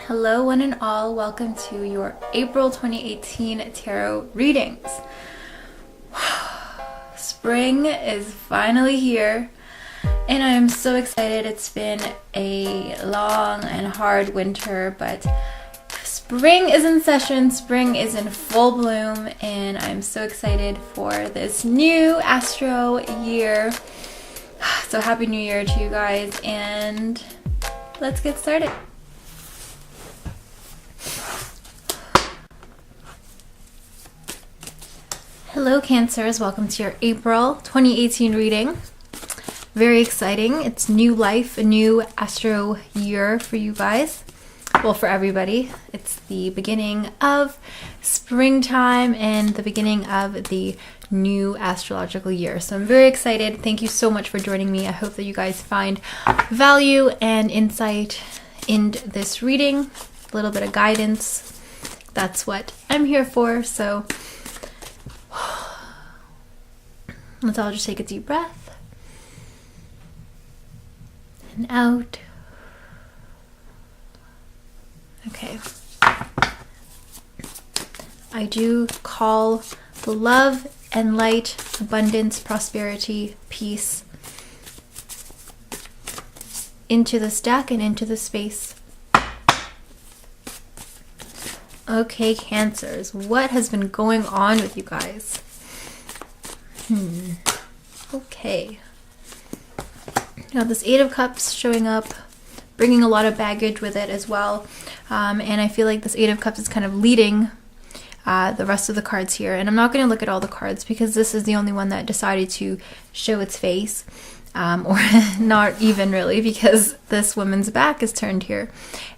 Hello one and all, welcome to your April 2018 tarot readings. Spring is finally here and I am so excited. It's been a long and hard winter, but spring is in session, spring is in full bloom, and I'm so excited for this new astro year. So happy new year to you guys, and let's get started. Hello Cancers, welcome to your April 2018 reading. Very exciting. It's new life, a new astro year for you guys. Well, for everybody. It's the beginning of springtime and the beginning of the new astrological year. So I'm very excited. Thank you so much for joining me. I hope that you guys find value and insight in this reading, a little bit of guidance. That's what I'm here for. So let's all just take a deep breath and out. Okay. I do call the love and light, abundance, prosperity, peace into this deck and into the space. Okay, Cancers, what has been going on with you guys? Okay. Now this Eight of Cups showing up, bringing a lot of baggage with it as well. And I feel like this Eight of Cups is kind of leading the rest of the cards here. And I'm not going to look at all the cards because this is the only one that decided to show its face. Or not even really, because this woman's back is turned here.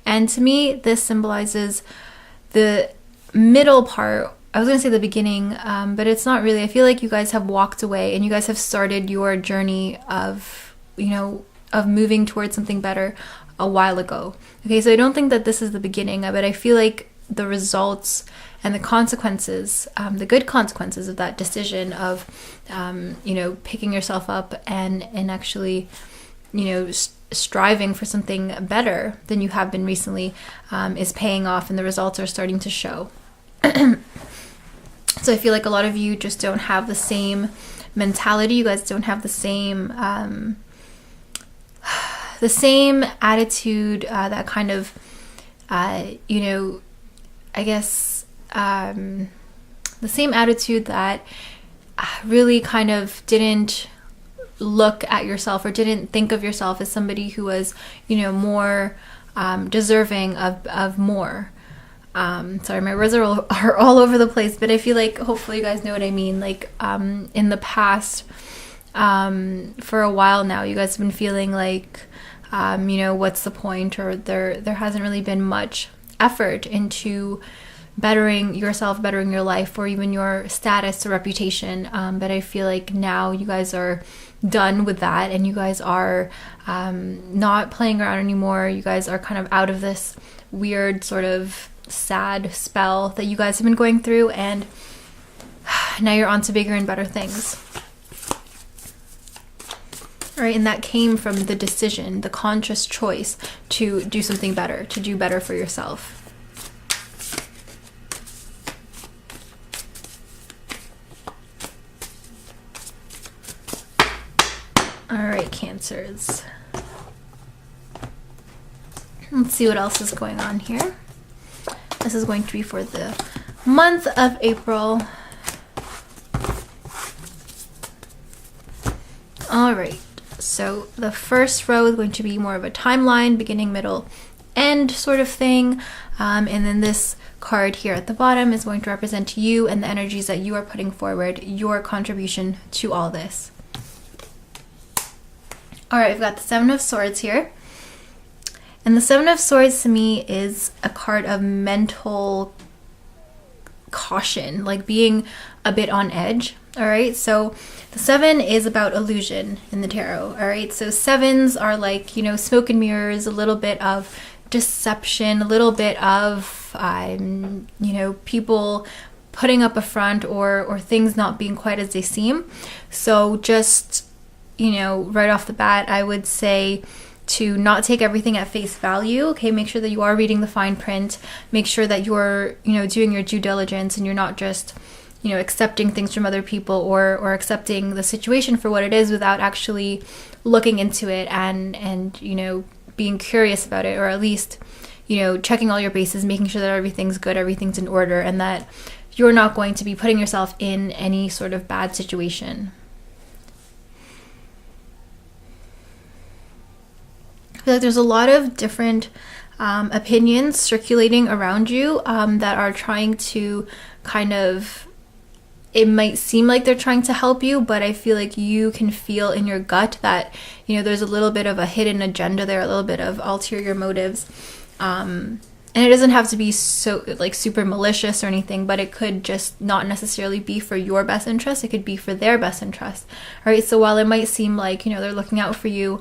And to me, this symbolizes the middle part. I was going to say the beginning, but it's not really. I feel like you guys have walked away and you guys have started your journey of, of moving towards something better a while ago. Okay, so I don't think that this is the beginning of it. I feel like the results and the consequences, the good consequences of that decision of, picking yourself up and actually, striving for something better than you have been recently is paying off, and the results are starting to show. So I feel like a lot of you just don't have the same mentality. You guys don't have the same attitude, that kind of, I guess, the same attitude that really kind of didn't look at yourself or didn't think of yourself as somebody who was, more deserving of more. Sorry, my words are all over the place, but I feel like hopefully you guys know what I mean. Like, in the past, for a while now, you guys have been feeling like, what's the point? Or there hasn't really been much effort into bettering yourself, bettering your life, or even your status or reputation. But I feel like now you guys are done with that, and you guys are not playing around anymore. You guys are kind of out of this weird sort of sad spell that you guys have been going through, and now you're on to bigger and better things. All right, and that came from the decision, the conscious choice to do something better, to do better for yourself. All right, Cancers. Let's see what else is going on here. This is going to be for the month of April. All right, so the first row is going to be more of a timeline, beginning, middle, end sort of thing. And then this card here at the bottom is going to represent you and the energies that you are putting forward, your contribution to all this. All right, we've got the Seven of Swords here. And the Seven of Swords to me is a card of mental caution, like being a bit on edge. All right, so the seven is about illusion in the tarot. All right, so sevens are like, smoke and mirrors, a little bit of deception, a little bit of, people putting up a front or things not being quite as they seem. So just, right off the bat, I would say to not take everything at face value. Okay, make sure that you are reading the fine print. Make sure that you're, doing your due diligence and you're not just, accepting things from other people or accepting the situation for what it is without actually looking into it and being curious about it, or at least, checking all your bases, making sure that everything's good, everything's in order, and that you're not going to be putting yourself in any sort of bad situation. I feel like there's a lot of different opinions circulating around you that are trying to kind of, it might seem like they're trying to help you, but I feel like you can feel in your gut that, there's a little bit of a hidden agenda there, a little bit of ulterior motives. And it doesn't have to be so like super malicious or anything, but it could just not necessarily be for your best interest. It could be for their best interest. All right. So while it might seem like, they're looking out for you,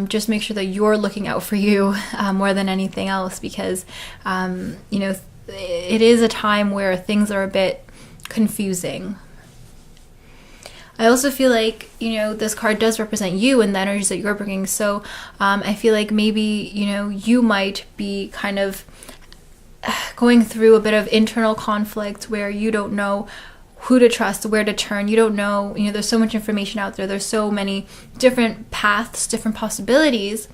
just make sure that you're looking out for you more than anything else, because, it is a time where things are a bit confusing. I also feel like, this card does represent you and the energies that you're bringing. So I feel like maybe, you might be kind of going through a bit of internal conflict where you don't know who to trust, where to turn. You don't know, there's so much information out there. There's so many different paths, different possibilities,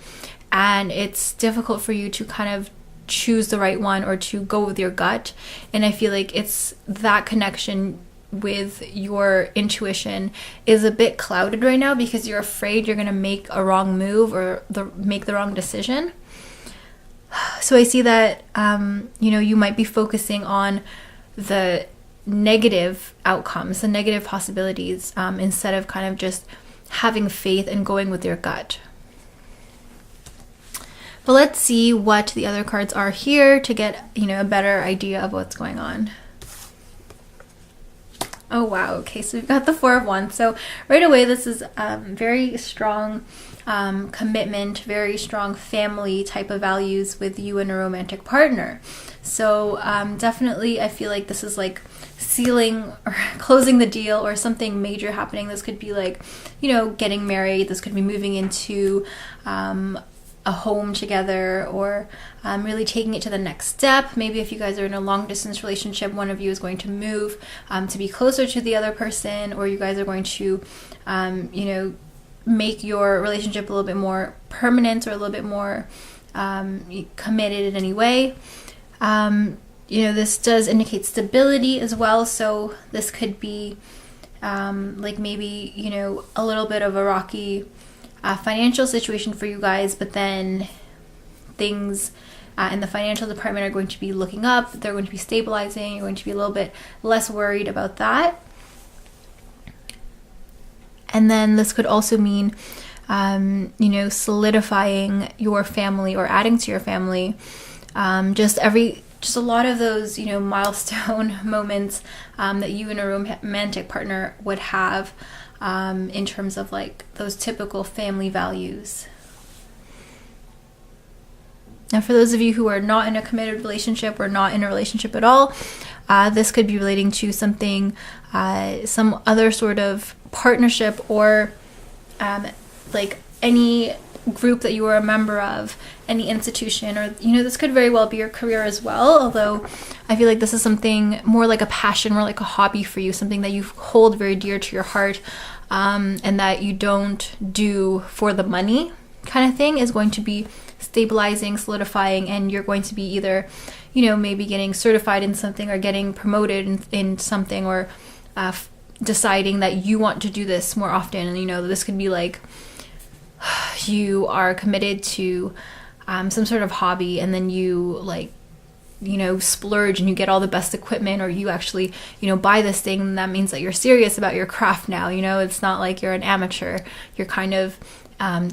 and it's difficult for you to kind of choose the right one or to go with your gut. And I feel like it's that connection with your intuition is a bit clouded right now because you're afraid you're going to make a wrong move or make the wrong decision. So I see that you might be focusing on the negative outcomes, the negative possibilities, instead of kind of just having faith and going with your gut. But let's see what the other cards are here to get, a better idea of what's going on. Oh, wow. Okay, so we've got the Four of Wands. So right away, this is very strong commitment, very strong family type of values with you and a romantic partner. So definitely, I feel like this is like sealing or closing the deal or something major happening. This could be like, getting married. This could be moving into a home together, or really taking it to the next step. Maybe if you guys are in a long distance relationship, one of you is going to move to be closer to the other person, or you guys are going to, make your relationship a little bit more permanent or a little bit more committed in any way. This does indicate stability as well. So this could be like maybe, a little bit of a rocky financial situation for you guys, but then things in the financial department are going to be looking up. They're going to be stabilizing. You're going to be a little bit less worried about that. And then this could also mean, solidifying your family or adding to your family. Just a lot of those, milestone moments that you and a romantic partner would have. In terms of like those typical family values. Now, for those of you who are not in a committed relationship or not in a relationship at all, this could be relating to something, some other sort of partnership or like any group that you are a member of, any institution, or this could very well be your career as well, although I feel like this is something more like a passion, more like a hobby for you, something that you hold very dear to your heart, and that you don't do for the money kind of thing, is going to be stabilizing, solidifying, and you're going to be either maybe getting certified in something or getting promoted in something, or deciding that you want to do this more often. And this could be like you are committed to some sort of hobby, and then you splurge and you get all the best equipment, or you actually buy this thing, and that means that you're serious about your craft now. It's not like you're an amateur. You're kind of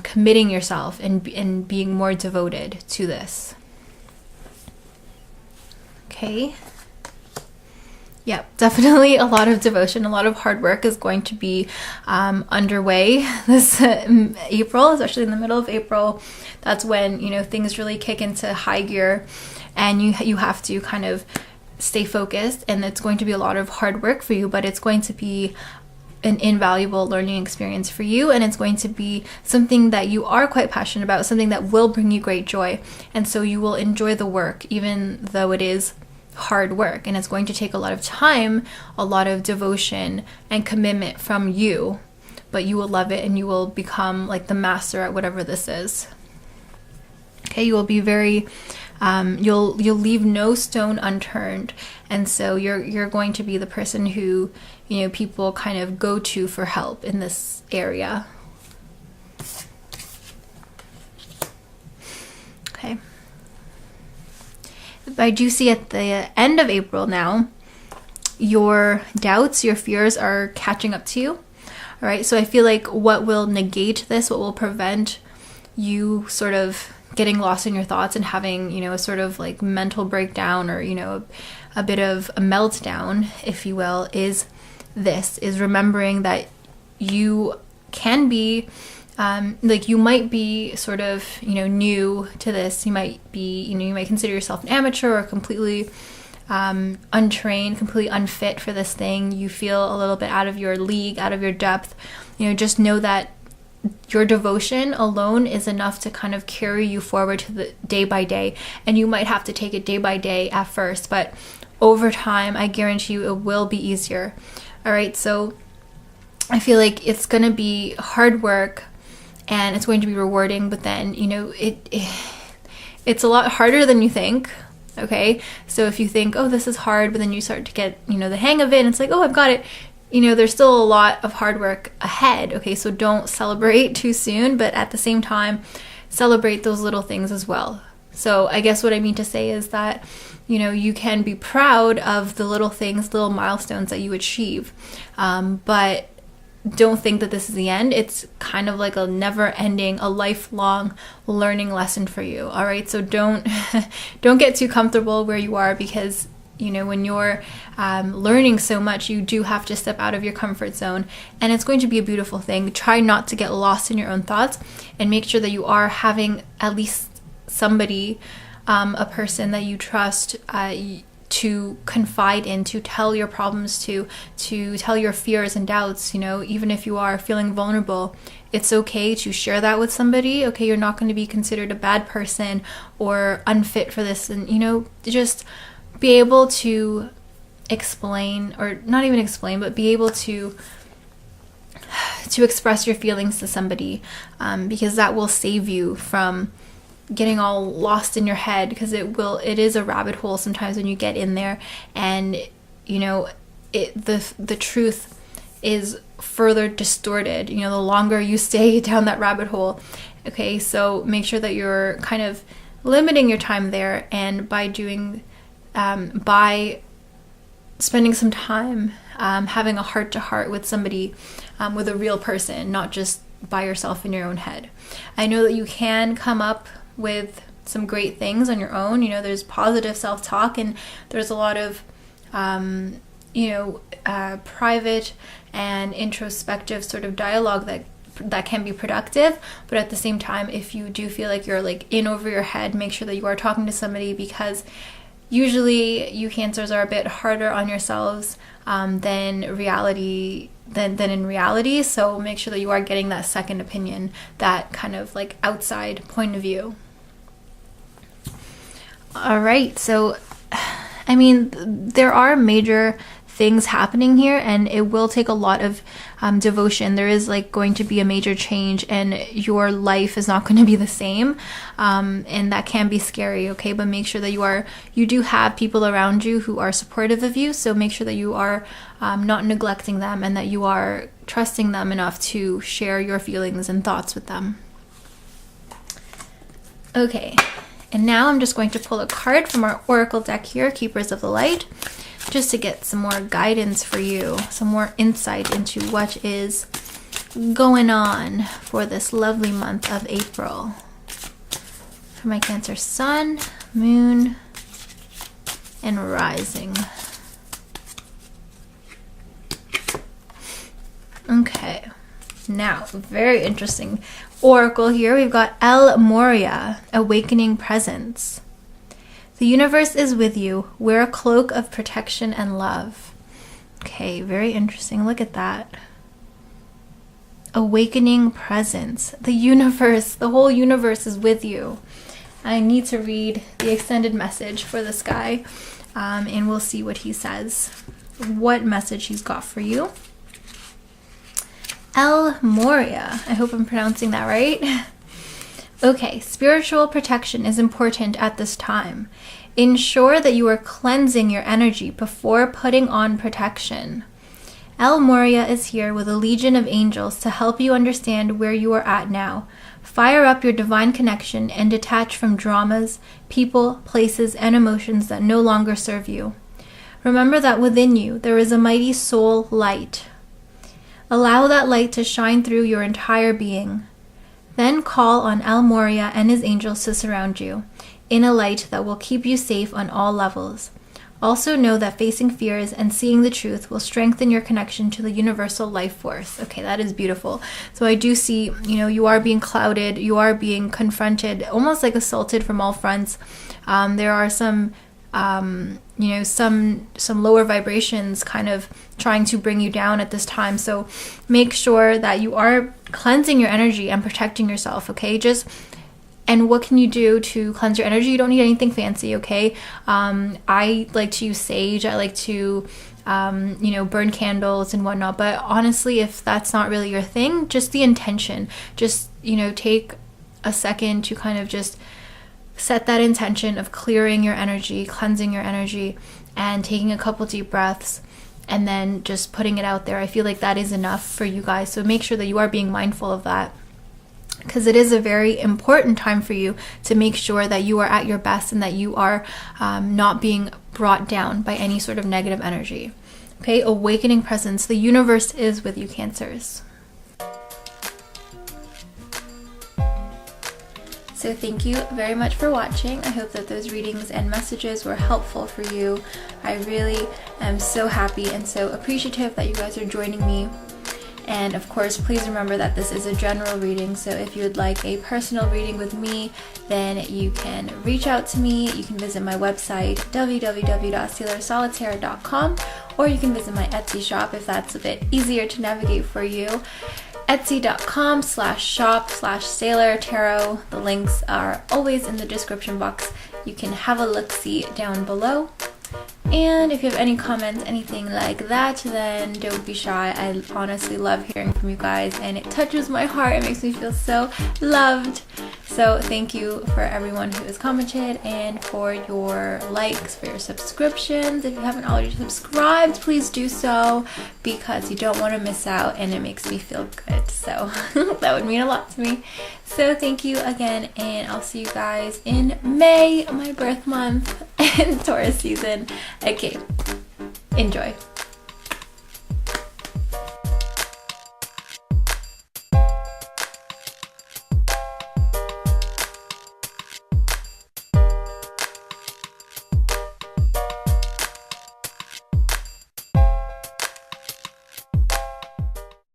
committing yourself and being more devoted to this. Okay. Yeah, definitely a lot of devotion, a lot of hard work is going to be underway this April, especially in the middle of April. That's when, things really kick into high gear, and you have to kind of stay focused, and it's going to be a lot of hard work for you, but it's going to be an invaluable learning experience for you, and it's going to be something that you are quite passionate about, something that will bring you great joy. And so you will enjoy the work, even though it is hard work, and it's going to take a lot of time, a lot of devotion and commitment from you, but you will love it and you will become like the master at whatever this is. Okay, you will be very you'll leave no stone unturned, and so you're going to be the person who, you know, people kind of go to for help in this area. Okay. I do see at the end of April now, your doubts, your fears are catching up to you. All right, so I feel like what will negate this, what will prevent you sort of getting lost in your thoughts and having, you know, a sort of like mental breakdown, or, you know, a bit of a meltdown, if you will, is remembering that you can be, like, you might be sort of, you know, new to this. You might be, you know, you might consider yourself an amateur or completely untrained, completely unfit for this thing. You feel a little bit out of your league, out of your depth. You know, just know that your devotion alone is enough to kind of carry you forward to the day by day. And you might have to take it day by day at first, but over time, I guarantee you it will be easier. All right, so I feel like it's going to be hard work and it's going to be rewarding, but then, you know, it's a lot harder than you think. Okay, so if you think, oh, this is hard, but then you start to get, you know, the hang of it, and it's like, oh, I've got it. You know, there's still a lot of hard work ahead. Okay, so don't celebrate too soon, but at the same time, celebrate those little things as well. So I guess what I mean to say is that, you know, you can be proud of the little things, little milestones that you achieve, but don't think that this is the end. It's kind of like a never-ending, a lifelong learning lesson for you. All right, so don't get too comfortable where you are, because, you know, when you're learning so much, you do have to step out of your comfort zone, and it's going to be a beautiful thing. Try not to get lost in your own thoughts, and make sure that you are having at least somebody, a person that you trust, to confide in, to tell your problems to tell your fears and doubts. You know, even if you are feeling vulnerable, it's okay to share that with somebody. Okay, you're not going to be considered a bad person or unfit for this, and, you know, just be able to explain, or not even explain, but be able to express your feelings to somebody, because that will save you from getting all lost in your head, because it is a rabbit hole sometimes when you get in there, and, you know, the truth is further distorted, you know, the longer you stay down that rabbit hole. Okay, so make sure that you're kind of limiting your time there, and by doing by spending some time having a heart-to-heart with somebody, with a real person, not just by yourself in your own head. I know that you can come up with some great things on your own. You know, there's positive self-talk, and there's a lot of private and introspective sort of dialogue that can be productive. But at the same time, if you do feel like you're like in over your head, make sure that you are talking to somebody, because usually you Cancers are a bit harder on yourselves than in reality. So make sure that you are getting that second opinion, that kind of like outside point of view. All right, so I mean, there are major things happening here, and it will take a lot of devotion. There is like going to be a major change, and your life is not going to be the same, and that can be scary. Okay, but make sure that you do have people around you who are supportive of you, so make sure that you are not neglecting them, and that you are trusting them enough to share your feelings and thoughts with them. Okay, and now I'm just going to pull a card from our oracle deck here, Keepers of the Light, just to get some more guidance for you, some more insight into what is going on for this lovely month of April. For my Cancer Sun, Moon, and Rising. Okay, now, very interesting oracle here. We've got El Moria, Awakening Presence. The universe is with you. Wear a cloak of protection and love. Okay, very interesting. Look at that. awakening presence. The universe, the whole universe is with you. I need to read the extended message for this guy, and we'll see what he says, what message he's got for you. El Moria, I hope I'm pronouncing that right. Okay, spiritual protection is important at this time. Ensure that you are cleansing your energy before putting on protection. El Moria is here with a legion of angels to help you understand where you are at now. Fire up your divine connection and detach from dramas, people, places, and emotions that no longer serve you. Remember that within you there is a mighty soul light. Allow that light to shine through your entire being. Then call on El Moria and his angels to surround you in a light that will keep you safe on all levels. Also know that facing fears and seeing the truth will strengthen your connection to the universal life force. Okay, that is beautiful. So I do see, you are being clouded, you are being confronted, almost like assaulted from all fronts. There are some lower vibrations kind of trying to bring you down at this time. So make sure that you are cleansing your energy and protecting yourself, okay? And what can you do to cleanse your energy? You don't need anything fancy, okay? I like to use sage. I like to, burn candles and whatnot. But honestly, if that's not really your thing, just the intention. Just, take a second to kind of just set that intention of clearing your energy, cleansing your energy, and taking a couple deep breaths, and then just putting it out there. I feel like that is enough for you guys. So make sure that you are being mindful of that, because it is a very important time for you to make sure that you are at your best and that you are not being brought down by any sort of negative energy. Okay, awakening presence. The universe is with you, Cancers. So thank you very much for watching. I hope that those readings and messages were helpful for you. I really am so happy and so appreciative that you guys are joining me. And of course, please remember that this is a general reading, so if you would like a personal reading with me, then you can reach out to me. You can visit my website, www.sailorsolitaire.com, or you can visit my Etsy shop if that's a bit easier to navigate for you. Etsy.com/shop/Sailor Tarot. The links are always in the description box. You can have a look-see down below. And if you have any comments, anything like that, then don't be shy. I honestly love hearing from you guys, and it touches my heart. It makes me feel so loved. So thank you for everyone who has commented, and for your likes, for your subscriptions. If you haven't already subscribed, please do so, because you don't want to miss out, and it makes me feel good. So that would mean a lot to me. So thank you again, and I'll see you guys in May, my birth month, and Taurus season. Okay, enjoy.